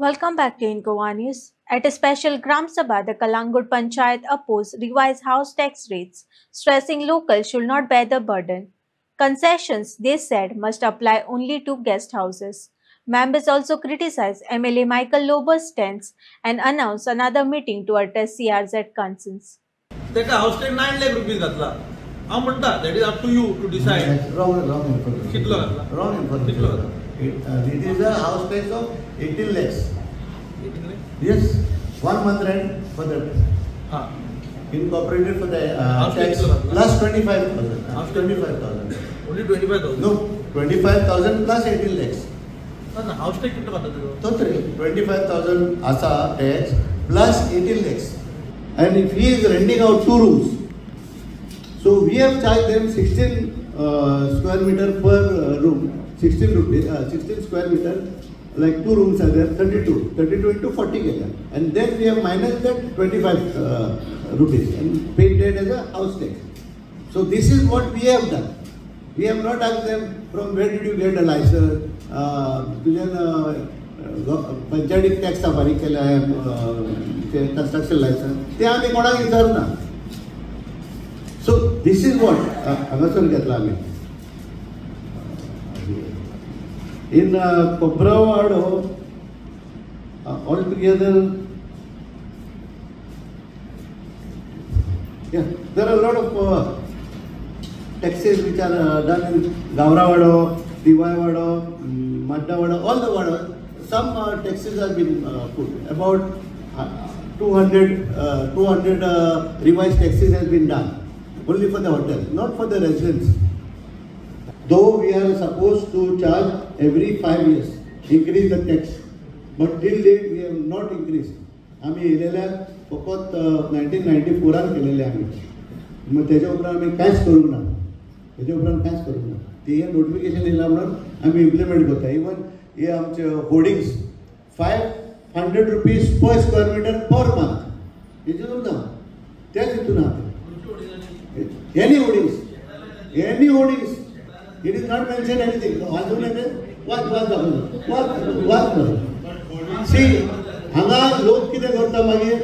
Welcome back to Incoa News. At a special Gram Sabha, the Kalangud Panchayat opposed revised house tax rates, stressing locals should not bear the burden. Concessions, they said, must apply only to guest houses. Members also criticized MLA Michael Lober's stance and announced another meeting to address CRZ concerns. That house tax 9 lakh rupees gatla. I म्हणता that is up to you to decide. Wrong information. कितलो घातला? Wrong information. It is a house tax of 18 lakhs. 18 lakh? Yes, 1 month rent for that. Incorporated for the tax plus 25,000. House 25,000. Only 25,000. No, 25,000 plus 18 lakhs. No, house tax कितना घातला तुझो? Totally 25,000 asa tax plus 18 lakhs. And if he is renting out 2 rooms, so we have charged them 16 square meter per room. 16 rupees, 16 square meter, like 2 rooms are there, 32 into 40 kg. And then we have minus that 25 rupees and paid that as a house tax. So this is what we have done. We have not asked them from where did you get a license, panchayat tax फारीक केला आहे construction license, ते आम्ही कोणाक विचारना. So this is what हांगासर घेतला आम्ही. In Kobrawado, altogether, there are a lot of taxes which are done in Gavrawado, Diwaiwado, Maddawado, all the Wado. Some taxes have been put. About 200 revised taxes has been done, only for the hotel, not for the residents. Though we are supposed to charge every 5 years, increase the tax, but till date we have not increased. आम्ही इलेल्या फकत 1994 केलेले आम्ही. मग त्याच्या उपरांत आम्ही कांयच करूंक ना. ते नोटिफिकेशन येयला म्हणून आम्ही इम्प्लिमेंट करता. इवन हे आमचे hoardings 500 rupees per square meter per month. हेतून ना त्याच हितून आहा. Any hoardings. It is not mentioned anything. What? See, हांगा लोक कितें करता मागीर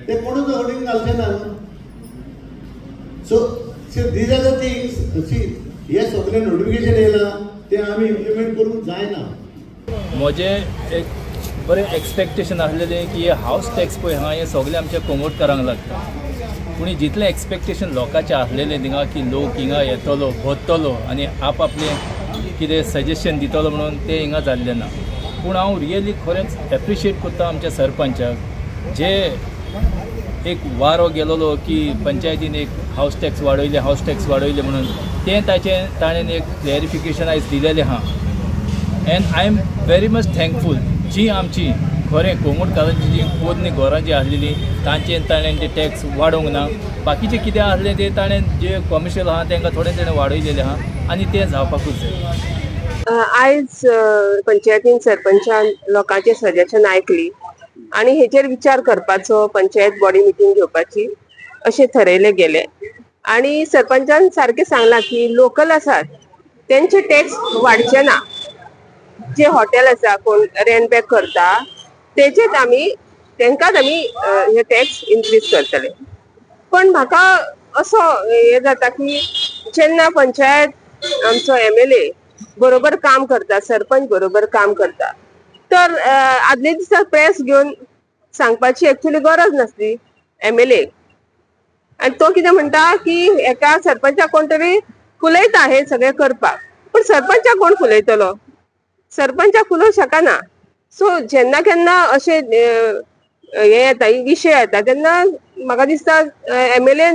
ते कोणूच होर्डिंग घालचे ना. So these are the things. See, हे सगळे नोटिफिकेशन येयला ते आमी इम्प्लिमेंट करूंक जायना. म्हजे एक बरें एक्सपेक्टेशन आसलेलें की हे हावस टॅक्स पळय हांगा हे सगळे आमच्या कोंगोटकारांक लागता. पूण जितलें एक्सपेक्टेशन लोकांचें आसलेलें थिंगा की लोक हिंगा येतलो भोंवतलो आनी आपआपलें कितें सजेशन दितलो म्हणून तें हिंगा जाल्लें ना. पूण हांव रियली खरेंच एप्रिशिएट करता आमच्या सरपंचाक जे एक वारो गेलोलो की पंचायतीन एक हावस टॅक्स वाडयले म्हणून तें ताणें एक क्लॅरिफिकेशन आयज दिलेलें आहा. And I am very much thankful जी आमची खरें कोंगोटकारांची जी पोरणी घरां जी आसलेली ताणें ते टॅक्स वाडोवंक ना. बाकीचें कितें आसलें तें ताणें जे कमर्शियल आहा तांकां थोडें वाडयलेलें आहा आनी तें जावपाकूच जाय. आयज पंचायतीन सरपंचान लोकांचे सजेशन आयकली आनी हेचेर विचार करपाचो पंचायत बॉडी मिटींग घेवपाची अशें थरयलें गेलें. आनी सरपंचान सारकें सांगलां की लोकल आसात तेंचे टॅक्स वाडचे ना. जे हॉटेल आसा कोण रेंट बॅक करता तेंकांच आमी हे टॅक्स इन्क्रीज करतले. पण म्हाका असो हे जाता की जेन्ना पंचायत आमचो MLA बरोबर काम करता, सरपंच बरोबर काम करता, तर आदले दिसा प्रेस घेवन सांगपाची एक्चुअली गरज नासली MLA. आनी तो कितें म्हणटा की एका सरपंचाक कोण तरी फुलयता हे सगळें करपाक. पण सरपंचाक कोण फुलयतलो? सरपंचाक फुलोवंक शकना. सो जेन्ना केन्ना अशे हे येता विशय येता तेन्ना म्हाका दिसता MLA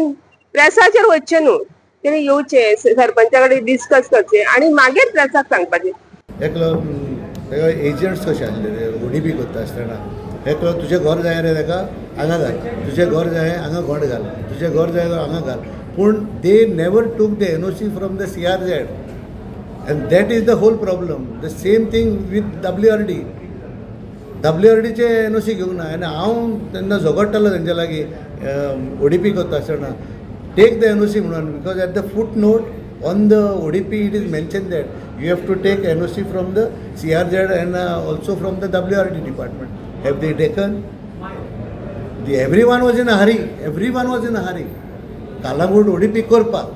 प्रेसाचेर वचचें न्हू, तेणी येवचें सरपंचा कडेन डिस्कस करचें आनी मागीर प्रेसाक सांगपाचें. एकलो एजंट्स कशे आसले ODP करता आसतना एकलो तुजें घर जाय रे ताका हांगा घाल, तुजें घर जाय हांगा घोट घाल, तुजें घर जाय हांगा घाल. पूण they never took the NOC from the CRZ. And that is the whole problem. The same thing with WRD. WRDचे NOC घेवंक ना. आनी हांव तेन्ना झगडटालो तेंच्या लागीं ODP करता आसतना टेक द NOC म्हणून. Because at the foot note on the ODP it is mentioned that you have to take NOC from the CRZ and also from the WRD department. Have they taken? Everyone was in a hurry. Everyone was in a hurry. Calangute ODP करपाक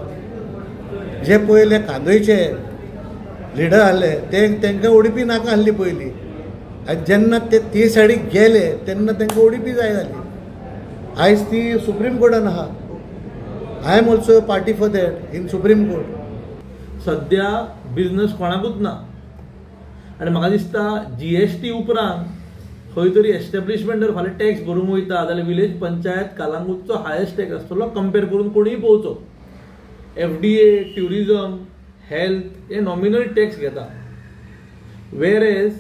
जे पयले कांदोळचे leader आहले तांकां ODP नाका आहली पयली आनी जेन्ना ते सायडीक गेले तेन्ना तांकां ओडीपी जाय जाली. आयज ती सुप्रीम कोर्टान आहा. I am also party for that in supreme court. सध्या बिझनस कोणाकूच ना आनी म्हाका दिसता GST उपरांत खंय तरी एस्टॅब्लिशमेंट जर फाल्यां टॅक्स भरूंक वयता जाल्यार विलेज पंचायत कालांगूटचो हायेस्ट टॅक्स आसतलो कंपेर करून कोणीय पळोवचो. FDA, ट्युरिजम, हेल्थ हे नॉमिनल टॅक्स घेता. Where as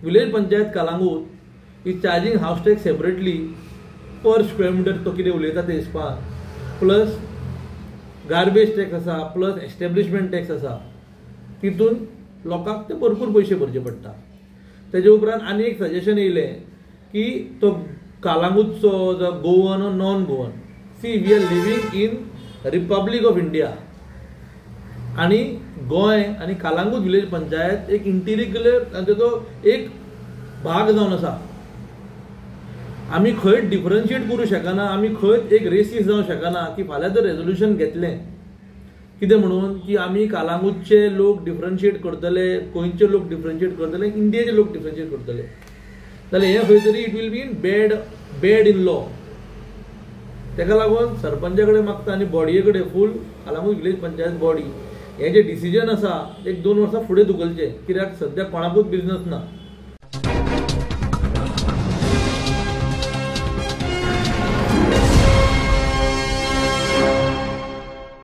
village panchayat Calangute is charging house tax separately per square metre तो कितें उलयता ते हिसपान, प्लस गार्बेज टॅक्स आसा, प्लस एस्टॅब्लिशमेंट टॅक्स आसा. तितून लोकांक ते भरपूर पयशे भरचे पडटा. तेजे उपरांत आनी एक सजेशन येयलें की तो कालांगूटचो जो गोवन ओ non Goan, see we are living in Republic of India आनी गोंय आनी कालांगूट विलेज पंचायत एक इंटिग्रल ताचो एक भाग जावन आसा. आमी खंयच डिफरन्शिएट करूं शकना, आमी खंयच एक रेसीस जावं शकना की फाल्यां जर रेजोल्युशन घेतलें कितें म्हणून की आमी कालांगूटचे लोक डिफरन्शिएट करतले, गोंयचे लोक डिफरन्शिएट करतले, इंडियेचे लोक डिफरन्शिएट करतले जाल्यार हें खंय तरी it will be in bad in law. तेका लागून सरपंचा कडेन मागता आनी बॉडये कडेन full Calangute village panchayat body हें जें डिसिजन आसा एक 2 वर्सां फुडें धुकलचें, कित्याक सद्या कोणाकूच बिजनस ना.